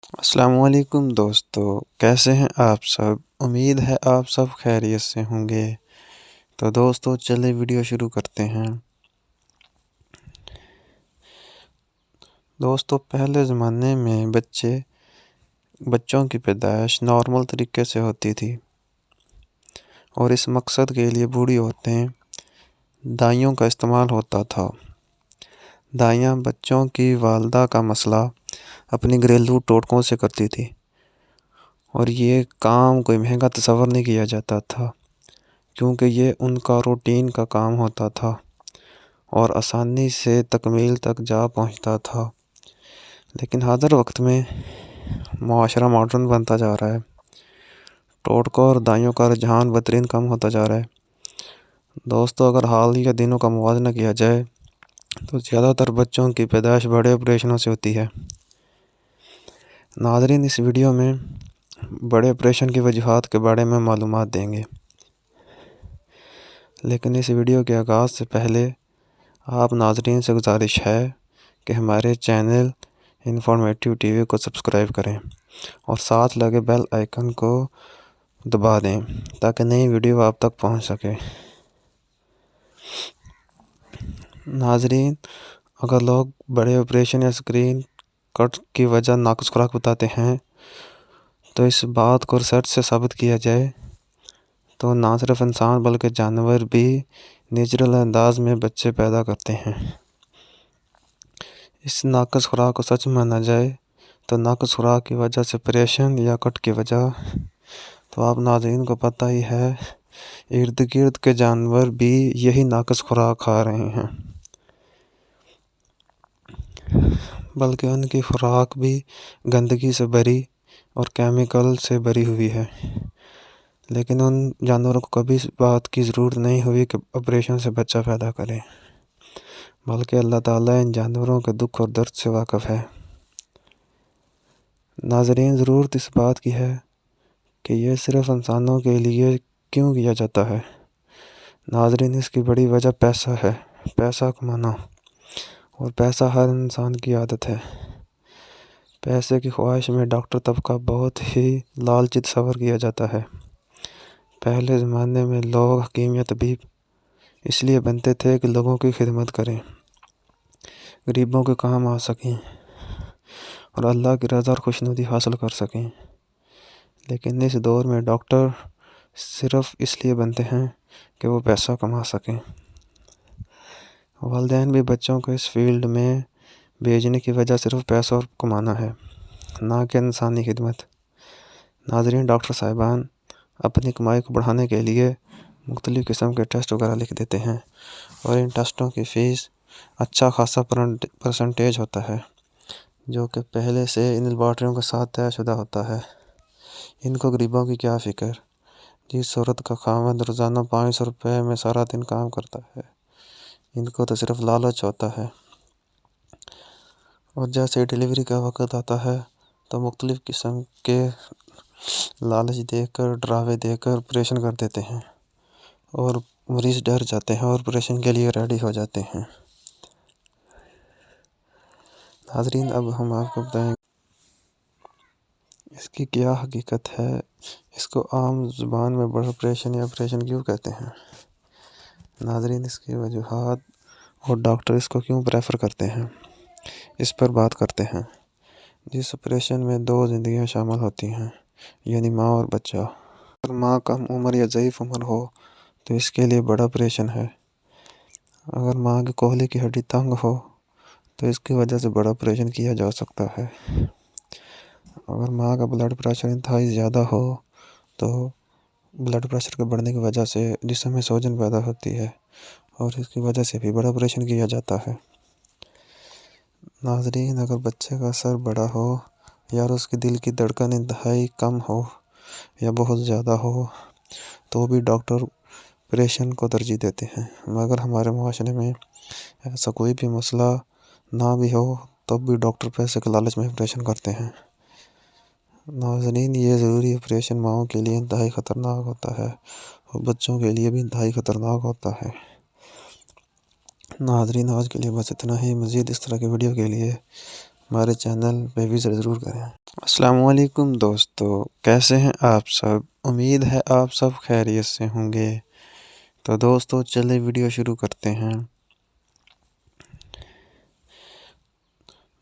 السلام علیکم دوستو، کیسے ہیں آپ سب؟ امید ہے آپ سب خیریت سے ہوں گے۔ تو دوستو چلے ویڈیو شروع کرتے ہیں۔ دوستو پہلے زمانے میں بچوں کی پیدائش نارمل طریقے سے ہوتی تھی، اور اس مقصد کے لیے بوڑھی عورتیں دائیوں کا استعمال ہوتا تھا۔ دائیاں بچوں کی والدہ کا مسئلہ اپنی گھریلو ٹوٹکوں سے کرتی تھی، اور یہ کام کوئی مہنگا تصور نہیں کیا جاتا تھا، کیونکہ یہ ان کا روٹین کا کام ہوتا تھا اور آسانی سے تکمیل تک جا پہنچتا تھا۔ لیکن حاضر وقت میں معاشرہ ماڈرن بنتا جا رہا ہے، ٹوٹکوں اور دائیوں کا رجحان بدترین کم ہوتا جا رہا ہے۔ دوستو اگر حالیہ دنوں کا موازنہ کیا جائے تو زیادہ تر بچوں کی پیدائش بڑے آپریشنوں سے ہوتی ہے۔ ناظرین، اس ویڈیو میں بڑے آپریشن کی وجوہات کے بارے میں معلومات دیں گے، لیکن اس ویڈیو کے آغاز سے پہلے آپ ناظرین سے گزارش ہے کہ ہمارے چینل انفارمیٹیو ٹی وی کو سبسکرائب کریں اور ساتھ لگے بیل آئیکن کو دبا دیں تاکہ نئی ویڈیو آپ تک پہنچ سکے۔ ناظرین، اگر لوگ بڑے آپریشن یا اسکرین کٹ کی وجہ ناقص خوراک بتاتے ہیں تو اس بات کو ریسرچ سے ثابت کیا جائے تو نہ صرف انسان بلکہ جانور بھی نیچرل انداز میں بچے پیدا کرتے ہیں۔ اس ناقص خوراک کو سچ مانا جائے تو ناقص خوراک کی وجہ سے آپریشن یا کٹ کی وجہ تو آپ ناظرین کو پتہ ہی ہے، ارد گرد کے جانور بھی یہی ناقص خوراک کھا رہے ہیں، بلکہ ان کی خوراک بھی گندگی سے بھری اور کیمیکل سے بھری ہوئی ہے۔ لیکن ان جانوروں کو کبھی اس بات کی ضرورت نہیں ہوئی کہ آپریشن سے بچہ پیدا کریں، بلکہ اللہ تعالیٰ ان جانوروں کے دکھ اور درد سے واقف ہے۔ ناظرین، ضرورت اس بات کی ہے کہ یہ صرف انسانوں کے لیے کیوں کیا جاتا ہے؟ ناظرین، اس کی بڑی وجہ پیسہ ہے، پیسہ کمانا، اور پیسہ ہر انسان کی عادت ہے۔ پیسے کی خواہش میں ڈاکٹر طبقہ بہت ہی لالچی تصور کیا جاتا ہے۔ پہلے زمانے میں لوگ حکیم یا طبیب اس لیے بنتے تھے کہ لوگوں کی خدمت کریں، غریبوں کے کام آ سکیں اور اللہ کی رضا اور خوشنودی حاصل کر سکیں۔ لیکن اس دور میں ڈاکٹر صرف اس لیے بنتے ہیں کہ وہ پیسہ کما سکیں۔ والدین بھی بچوں کو اس فیلڈ میں بھیجنے کی وجہ صرف پیسہ اور کمانا ہے، نہ کہ انسانی خدمت۔ ناظرین، ڈاکٹر صاحبان اپنی کمائی کو بڑھانے کے لیے مختلف قسم کے ٹیسٹ وغیرہ لکھ دیتے ہیں، اور ان ٹیسٹوں کی فیس اچھا خاصا پرسنٹیج ہوتا ہے، جو کہ پہلے سے ان لیبارٹریوں کے ساتھ طے شدہ ہوتا ہے۔ ان کو غریبوں کی کیا فکر، جس صورت کا خاوند روزانہ 500 روپے میں سارا دن کام کرتا ہے، ان کو تو صرف لالچ ہوتا ہے، اور جیسے ڈیلیوری کا وقت آتا ہے تو مختلف قسم کے لالچ دے کر، ڈراوے دے کر آپریشن کر دیتے ہیں، اور مریض ڈر جاتے ہیں اور آپریشن کے لیے ریڈی ہو جاتے ہیں۔ ناظرین، اب ہم آپ کو بتائیں گے اس کی کیا حقیقت ہے، اس کو عام زبان میں بڑا آپریشن یا آپریشن کیوں کہتے ہیں۔ ناظرین، اس کی وجوہات اور ڈاکٹر اس کو کیوں پریفر کرتے ہیں، اس پر بات کرتے ہیں۔ جس آپریشن میں 2 زندگیاں شامل ہوتی ہیں، یعنی ماں اور بچہ۔ اگر ماں کم عمر یا ضعیف عمر ہو تو اس کے لیے بڑا آپریشن ہے۔ اگر ماں کی کوہلی کی ہڈی تنگ ہو تو اس کی وجہ سے بڑا آپریشن کیا جا سکتا ہے۔ اگر ماں کا بلڈ پریشر انتہائی زیادہ ہو تو بلڈ پریشر کے بڑھنے کی وجہ سے جسم میں سوجن پیدا ہوتی ہے، اور اس کی وجہ سے بھی بڑا آپریشن کیا جاتا ہے۔ ناظرین، اگر بچے کا سر بڑا ہو یا اس کی دل کی دھڑکن انتہائی کم ہو یا بہت زیادہ ہو تو بھی ڈاکٹر آپریشن کو ترجیح دیتے ہیں، مگر ہمارے معاشرے میں ایسا کوئی بھی مسئلہ نہ بھی ہو تب بھی ڈاکٹر پیسے کے لالچ میں آپریشن کرتے ہیں۔ ناظرین، یہ ضروری آپریشن ماؤں کے لیے انتہائی خطرناک ہوتا ہے اور بچوں کے لیے بھی انتہائی خطرناک ہوتا ہے۔ ناظرین، آج کے لیے بس اتنا ہی۔ مزید اس طرح کی ویڈیو کے لیے ہمارے چینل پہ وزٹ ضرور کریں۔ السلام علیکم دوستو، کیسے ہیں آپ سب؟ امید ہے آپ سب خیریت سے ہوں گے۔ تو دوستو چلے ویڈیو شروع کرتے ہیں۔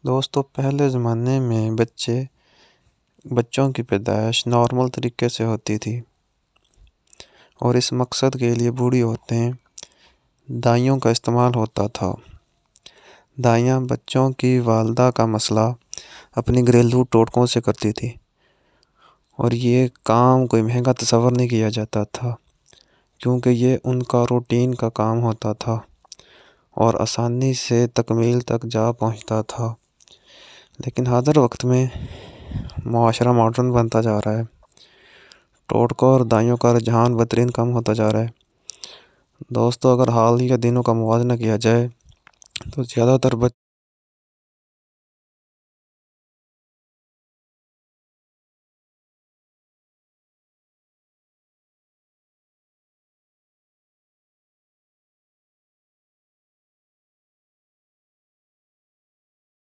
دوستو پہلے زمانے میں بچوں کی پیدائش نارمل طریقے سے ہوتی تھی، اور اس مقصد کے لیے بوڑھی عورتیں دائیوں کا استعمال ہوتا تھا۔ دائیاں بچوں کی والدہ کا مسئلہ اپنی گھریلو ٹوٹکوں سے کرتی تھی، اور یہ کام کوئی مہنگا تصور نہیں کیا جاتا تھا، کیونکہ یہ ان کا روٹین کا کام ہوتا تھا اور آسانی سے تکمیل تک جا پہنچتا تھا۔ لیکن حاضر وقت میں معاشرہ ماڈرن بنتا جا رہا ہے، ٹوٹکوں اور دائیوں کا رجحان بدترین کم ہوتا جا رہا ہے۔ دوستو اگر حال ہی کے دنوں کا موازنہ کیا جائے تو زیادہ تر